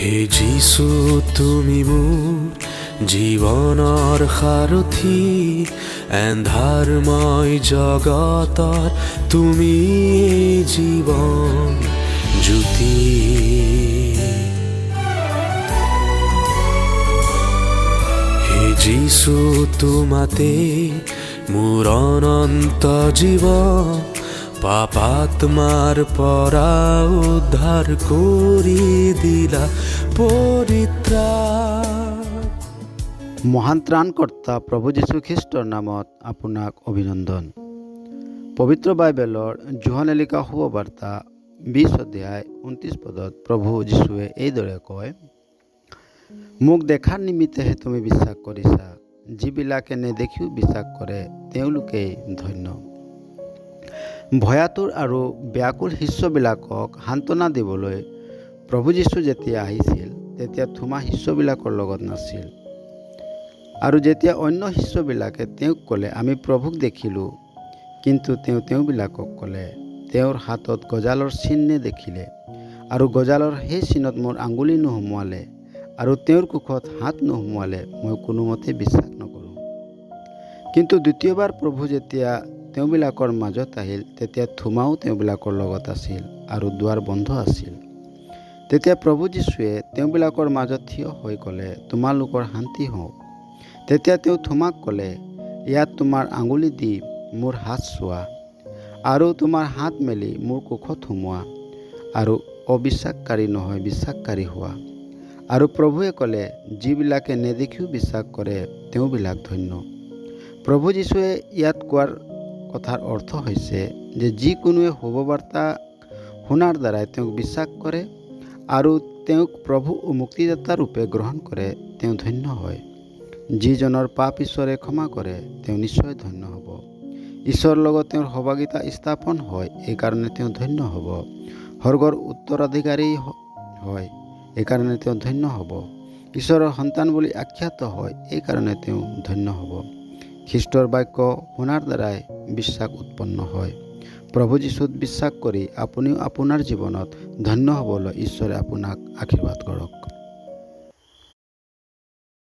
হে যিশু তুমি মোৰ জীৱনৰ সাৰথি, এন্ধাৰময় জগতৰ তুমি জীৱন জ্যোতি। হে যিশু তোমাতে মোৰ অনন্ত জীৱন, পাপাত্মাৰ পৰা উদ্ধাৰ কৰি দিলা পৰিত্ৰাণ। মহান ত্ৰাণকৰ্তা প্ৰভু যীশু খ্ৰীষ্টৰ নামত আপোনাক অভিনন্দন। পবিত্ৰ বাইবেলৰ যোহানে লিখা শুভবাৰ্তা 20 অধ্যায় 29 পদত প্ৰভু যীশুৱে এইদৰে কয়, মোক দেখাৰ নিমিত্তেহে তুমি বিশ্বাস কৰিছা, যিবিলাকে নেদেখিও বিশ্বাস কৰে তেওঁলোকেই ধন্য। ভয়াতুৰ আৰু ব্যাকুল শিষ্যবিলাকক সান্তনা দিবলৈ প্ৰভু যীশু যেতিয়া আহিছিল, তেতিয়া থোমা শিষ্যবিলাকৰ লগত নাছিল। আৰু যেতিয়া অন্য শিষ্যবিলাকে তেওঁক ক'লে, আমি প্ৰভুক দেখিলোঁ, কিন্তু তেওঁবিলাকক ক'লে, তেওঁৰ হাতত গজালৰ চিন দেখিলে আৰু গজালৰ সেই চিনত মোৰ আঙুলি নোসোমোৱালে আৰু তেওঁৰ কোষত হাত নোসোমোৱালে মই কোনোমতে বিশ্বাস নকৰোঁ। কিন্তু দ্বিতীয়বাৰ প্ৰভু যেতিয়া তেওঁবিলাকৰ মাজত আহিল, তেতিয়া থোমাও তেওঁবিলাকৰ লগত আছিল আৰু দুৱাৰ বন্ধ আছিল। তেতিয়া প্ৰভু যীশুৱে তেওঁবিলাকৰ মাজত থিয় হৈ ক'লে, তোমালোকৰ শান্তি হওক। তেতিয়া তেওঁ থোমাক ক'লে, ইয়াত তোমাৰ আঙুলি দি মোৰ হাত চোৱা আৰু তোমাৰ হাত মেলি মোৰ কোষত সোমোৱা আৰু অবিশ্বাসকাৰী নহয় বিশ্বাসকাৰী হোৱা। আৰু প্ৰভুৱে ক'লে, যিবিলাকে নেদেখিও বিশ্বাস কৰে তেওঁবিলাক ধন্য। প্ৰভু যীশুৱে ইয়াত কোৱাৰ কথাৰ অৰ্থ হৈছে যে যিকোনোৱে শুভবাৰ্তা শুনাৰ দ্বাৰাই তেওঁক বিশ্বাস কৰে আৰু তেওঁক প্ৰভু ও মুক্তিদাতা ৰূপে গ্ৰহণ কৰে, তেওঁ ধন্য হয়। যিজনৰ পাপ ঈশ্বৰে ক্ষমা কৰে তেওঁ নিশ্চয় ধন্য হ'ব। ঈশ্বৰৰ লগত তেওঁৰ সহভাগিতা স্থাপন হয়, এইকাৰণে তেওঁ ধন্য হ'ব। স্বৰ্গৰ উত্তৰাধিকাৰী হয়, এইকাৰণে তেওঁ ধন্য হ'ব। ঈশ্বৰৰ সন্তান বুলি আখ্যাত হয়, এইকাৰণে তেওঁ ধন্য হ'ব। খ্ৰীষ্টৰ বাক্য শুনাৰ দ্বাৰাই বিশ্বাস উৎপন্ন হয়। প্ৰভু যীশুত বিশ্বাস কৰি আপুনিও আপোনাৰ জীৱনত ধন্য হ'বলৈ ঈশ্বৰে আপোনাক আশীৰ্বাদ কৰক।